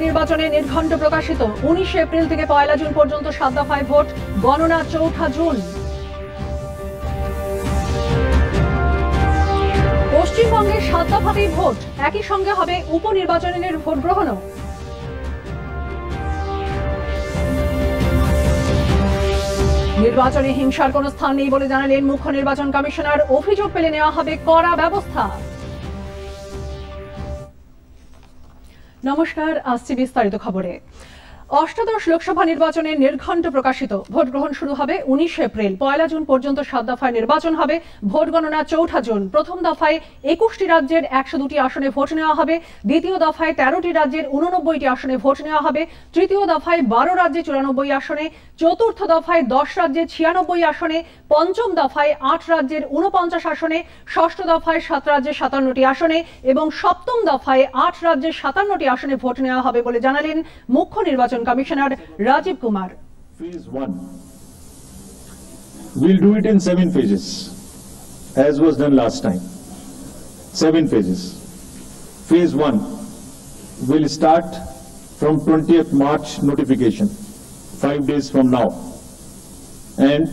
নির্বাচনে নির্ঘণ্ট প্রকাশিত 19 এপ্রিল থেকে 1 জুন পর্যন্ত 7 দফায় ভোট, গণনা 4 জুন। পশ্চিমবঙ্গে 7 দফাতেই ভোট, একই সঙ্গে হবে উপনির্বাচনের ভোট গ্রহণও। নির্বাচনে হিংসার কোনো স্থান নেই বলে জানালেন মুখ্য নির্বাচন কমিশনার। অভিযোগ পেলে নেওয়া হবে কড়া ব্যবস্থা। নমস্কার, আসছি বিস্তারিত খবরে। অষ্টাদশ লোকসভা নির্বাচনে নির্ঘণ্ট প্রকাশিত। ভোট গ্রহণ শুরু হবে 19 এপ্রিল। 1 জুন পর্যন্ত 7 দফায় নির্বাচন হবে। ভোট গণনা 4 জুন। প্রথম দফায় 21টি রাজ্যের 102টি আসনে ভোট নেওয়া হবে। দ্বিতীয় দফায় 13টি রাজ্যের 89টি আসনে ভোট নেওয়া হবে। তৃতীয় দফায় 12 রাজ্যে 94 আসনে। চতুর্থ দফায় 10 রাজ্যে 96 আসনে। পঞ্চম দফায় 8 রাজ্যের 49 আসনে। ষষ্ঠ দফায় 7 রাজ্যে 57টি আসনে এবং সপ্তম দফায় 8 রাজ্যে 57টি আসনে ভোট নেওয়া হবে বলে জানালেন মুখ্য নির্বাচন commissioner Rajiv Kumar. Phase 1. We'll do it in 7 phases, as was done last time. 7 phases. Phase 1 will start from 20th March notification, 5 days from now. And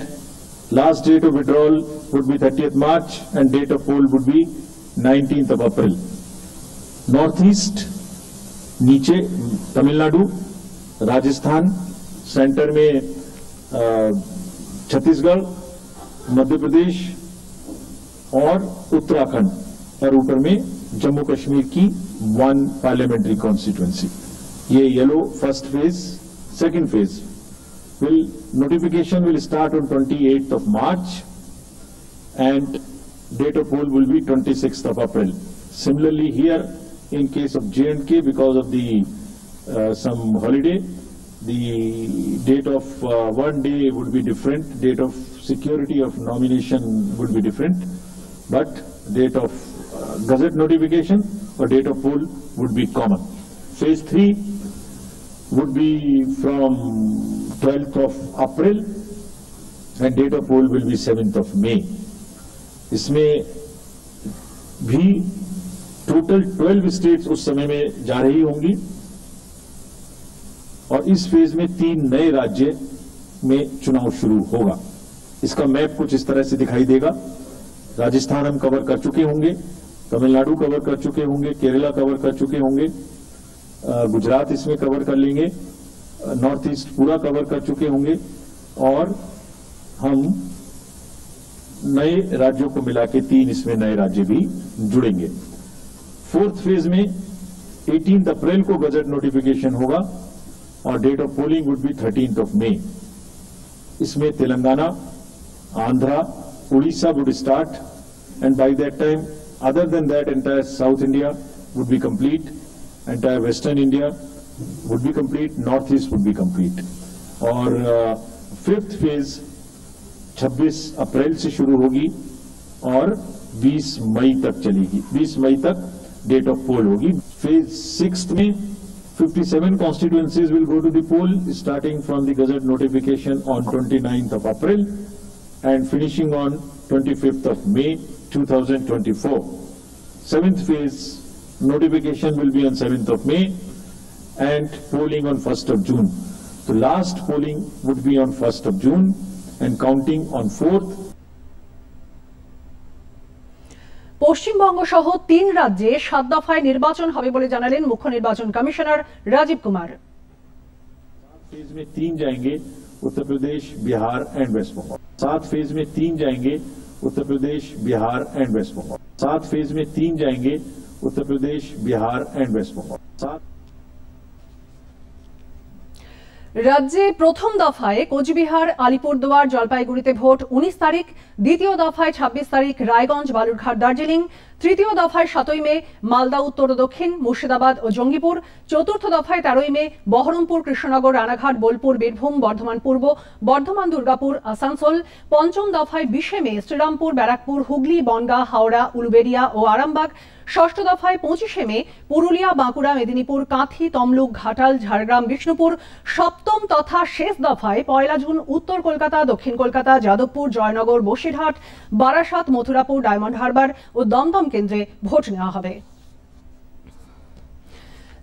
last date of withdrawal would be 30th March and date of poll would be 19th of April. Northeast, नीचे Tamil Nadu, Rajasthan, centre में छत्तीसगढ़, मध्य प्रदेश और उत्तराखंड, और ऊपर में जम्मू कश्मीर की 1 parliamentary constituency. ये yellow first phase. Second phase notification will start on 28th of March and date of poll will be 26th of April. Similarly here in case of J&K, because of the some holiday, the date of 1 day would be different, date of security of nomination would be different, but date of gazette notification or date of poll would be common. Phase 3 would be from 12th of April and date of poll will be 7th of May. इसमें भी total 12 states उस समय में जा रही होंगी और इस फेज में 3 नए राज्य में चुनाव शुरू होगा। इसका मैप कुछ इस तरह से दिखाई देगा। राजस्थान हम कवर कर चुके होंगे, तमिलनाडु कवर कर चुके होंगे, केरला कवर कर चुके होंगे, गुजरात इसमें कवर कर लेंगे, नॉर्थ ईस्ट पूरा कवर कर चुके होंगे और हम नए राज्यों को मिला के 3 इसमें नए राज्य भी जुड़ेंगे। 4th फेज में 18 अप्रैल को गजट नोटिफिकेशन होगा और date of polling would be 13th of May. इसमें Telangana, Andhra, Orissa would start and by that time other than that entire South India would be complete, entire western India would be complete, North East would be complete. और 5th phase 26 अप्रैल से शुरू होगी और 20 मई तक चलेगी। 20 मई तक date of पोल होगी। फेज 6th में 57 constituencies will go to the poll starting from the gazette notification on 29th of April and finishing on 25th of May 2024. 7th phase notification will be on 7th of May and polling on 1st of June. The last polling would be on 1st of June and counting on 4th. Paschimbanga সহ 3 রাজ্যে 7 দফায় নির্বাচন হবে বলে জানালেন মুখ্য নির্বাচন commissioner Rajiv Kumar. Phase में 3 जाएंगे उत्तर प्रदेश, बिहार एंड वेस्ट बंगाल। 7 फेज में 3 जाएंगे उत्तर प्रदेश, बिहार एंड वेस्ट बंगाल। 7 फेज में 3 जाएंगे उत्तर प्रदेश, बिहार एंड वेस्ट बंगाल। রাজ্যে প্রথম দফায় কোচবিহার, আলিপুরদুয়ার, জলপাইগুড়িতে ভোট 19 তারিখ। দ্বিতীয় দফায় 26 তারিখ রায়গঞ্জ, বালুরঘাট, দার্জিলিং। তৃতীয় দফায় 7ই মে মালদা উত্তর ও দক্ষিণ, মুর্শিদাবাদ ও জঙ্গিপুর। চতুর্থ দফায় 13ই মে বহরমপুর, কৃষ্ণনগর, রানাঘাট, বোলপুর, বীরভূম, বর্ধমান পূর্ব, বর্ধমান, দুর্গাপুর, আসানসোল। পঞ্চম দফায় 20 মে শ্রীরামপুর, ব্যারাকপুর, হুগলি, বনগাঁ, হাওড়া, উলুবেড়িয়া ও আরামবাগ। ষষ্ঠ দফায় 25 মে পুরুলিয়া, বাঁকুড়া, মেদিনীপুর, কাঁথি, তমলুক, ঘাটাল, ঝাড়গ্রাম, বিষ্ণুপুর। সপ্তম তথা শেষ দফায় 1 জুন উত্তর কলকাতা, দক্ষিণ কলকাতা, যাদবপুর, জয়নগর, বসিরহাট, বারাসাত, মথুরাপুর, ডায়মন্ড হারবার ও দমদম কেন্দ্রে ভোট নেওয়া হবে।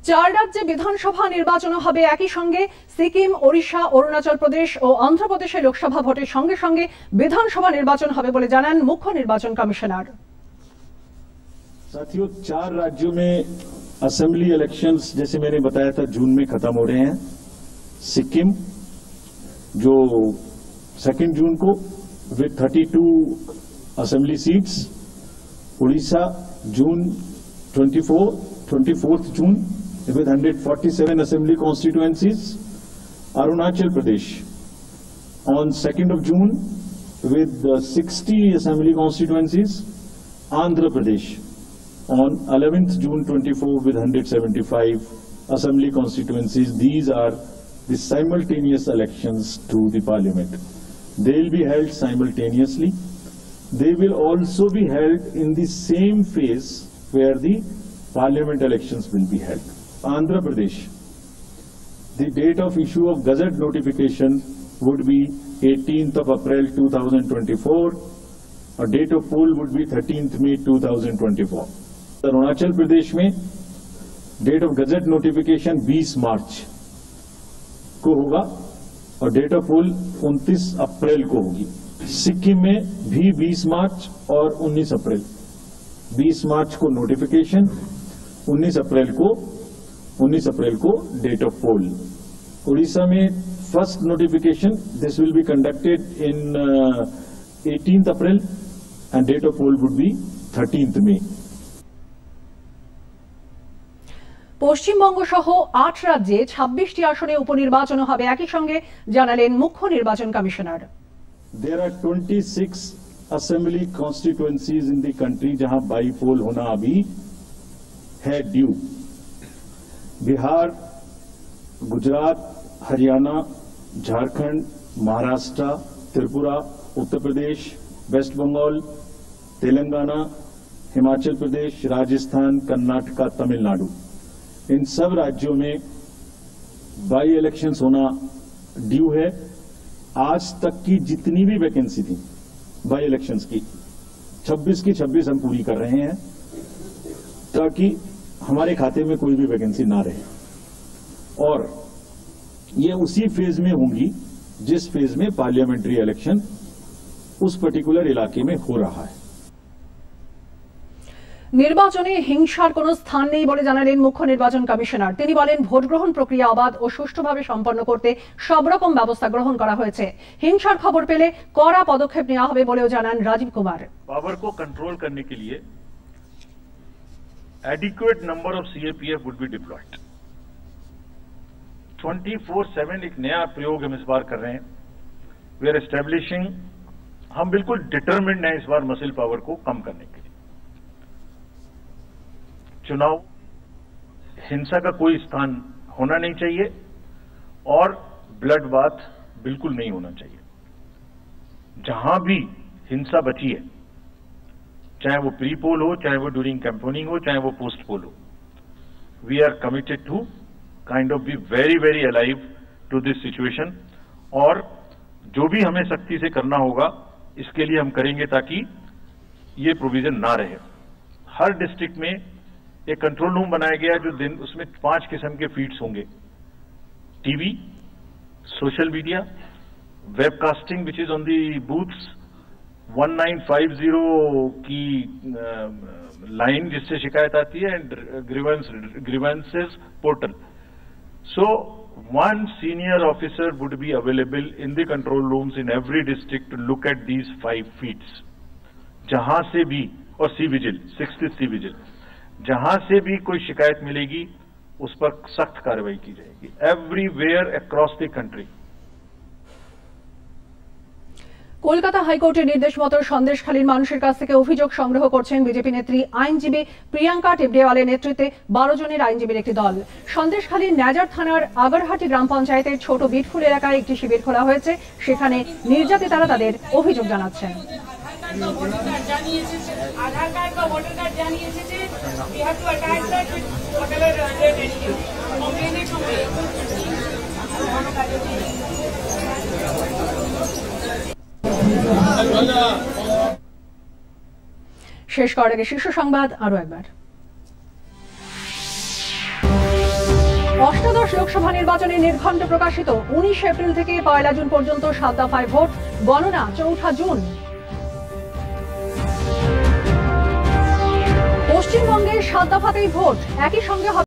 চার রাজ্যে বিধানসভা নির্বাচন হবে একই সঙ্গে। সিকিম, ওড়িশা, অরুণাচল প্রদেশ ও অন্ধ্রপ্রদেশে লোকসভা ভোটের সঙ্গে সঙ্গে বিধানসভা নির্বাচন হবে বলে জানান মুখ্য নির্বাচন কমিশনার। साथियों, 4 राज्यों में असेंबली इलेक्शंस जैसे मैंने बताया था जून में खत्म हो रहे हैं। सिक्किम जो 2 जून को with 32 assembly seats, Orissa June 24th June with 147 assembly constituencies, Arunachal Pradesh on 2nd of June with 60 assembly constituencies, Andhra Pradesh on 11th June 24 with 175 assembly constituencies. These are the simultaneous elections to the parliament. They will be held simultaneously. They will also be held in the same phase where the parliament elections will be held. Andhra Pradesh, the date of issue of Gazette notification would be 18th of April 2024. Or date of poll would be 13th May 2024. Arunachal Pradesh में date of gazette notification 20 मार्च को होगा और date of पोल 29 अप्रैल को होगी। सिक्किम में भी 20 मार्च और 19 अप्रैल, 20 मार्च को नोटिफिकेशन, 19 अप्रैल को डेट ऑफ पोल। उड़ीसा में first notification, this will be conducted in 18th April and date of poll would be 13th May। Paschimbanga সহ 8 রাজ্যে 26টি আসনে উপনির্বাচন হবে একই সঙ্গে জানালেন মুখ্য নির্বাচন commissioner. There are 26 assembly constituencies in the country जहां बाई पोल होना अभी है ड्यू। बिहार, गुजरात, हरियाणा, झारखंड, महाराष्ट्र, त्रिपुरा, उत्तर प्रदेश, वेस्ट बंगाल, तेलंगाना, हिमाचल प्रदेश, राजस्थान, कर्नाटका, तमिलनाडु, इन सब राज्यों में बाई इलेक्शंस होना ड्यू है। आज तक की जितनी भी वैकेंसी थी बाई इलेक्शंस की 26 हम पूरी कर रहे हैं ताकि हमारे खाते में कोई भी वैकेंसी ना रहे। और ये उसी फेज में होंगी जिस फेज में पार्लियामेंट्री इलेक्शन उस पर्टिकुलर इलाके में हो रहा है। নির্বাচনে হিংসার কোনো স্থান নেই বলে জানালেন মুখ্য নির্বাচন কমিশনার। তিনি বলেন, ভোট গ্রহণ প্রক্রিয়া অবাধ ও সুষ্ঠুভাবে সম্পন্ন করতে সব রকম ব্যবস্থা গ্রহণ করা হয়েছে। হিংসার খবর পেলে কড়া পদক্ষেপ নেওয়া হবে বলেও জানান রাজীব কুমার। पावर को कंट्रोल करने के लिए adequate number of CAPF would be diploid. 24/7 एक नया प्रयोग हम इस बार कर रहे हैं। वी आर एस्टेब्लिशिंग, हम बिल्कुल डिटरमिन्ड हैं इस बार मसल पावर को कम करने के लिए। चुनाव हिंसा का कोई स्थान होना नहीं चाहिए और ब्लड बाथ बिल्कुल नहीं होना चाहिए। जहां भी हिंसा बची है, चाहे वो प्री पोल हो, चाहे वो ड्यूरिंग कैंपेनिंग हो, चाहे वो पोस्ट पोल हो, we are committed to kind of be very very alive to this situation. और जो भी हमें सख्ती से करना होगा इसके लिए हम करेंगे ताकि ये प्रोविजन ना रहे। हर डिस्ट्रिक्ट में एक कंट्रोल रूम बनाया गया जो दिन उसमें 5 किस्म के फीड्स होंगे। TV, social media, webcasting which is on the booths, 1950 की लाइन जिससे शिकायत आती है, and grievances portal. So 1 senior officer would be available in the control rooms in every district to look at these 5 feeds। जहां से भी, और C vigil, 6th C vigil, जहां से भी कोई शिकायत मिलेगी उस पर सख्त कार्रवाई की जाएगी everywhere across the country. Kolkata হাইকোর্টের নির্দেশ মতো সন্দেশখালীর মানুষের কাছ থেকে অভিযোগ সংগ্রহ করছেন বিজেপি নেত্রী আইনজীবী প্রিয়াঙ্কা টেবডেওয়ালের নেতৃত্বে 12 জনের আইনজীবীর একটি দল। সন্দেশখালীর ন্যাজার থানার আগারহাটি গ্রাম পঞ্চায়েতের ছোট বিটফুল এলাকায় একটি শিবির খোলা হয়েছে। সেখানে নির্যাতিতারা তাদের অভিযোগ জানাচ্ছেন। आधार कार्ड का वोटर कार्ड जानिए we have to attach that with whatever complainant শেষ করার আগে শীর্ষ সংবাদ আরো একবার। অষ্টাদশ লোকসভা নির্বাচনে নির্ঘণ্ট প্রকাশিত 19 এপ্রিল থেকে 1 জুন পর্যন্ত 7 দফায় ভোট গণনা 4 জুন। পশ্চিমবঙ্গে 7 দফাতেই ভোট, একই সঙ্গে হবে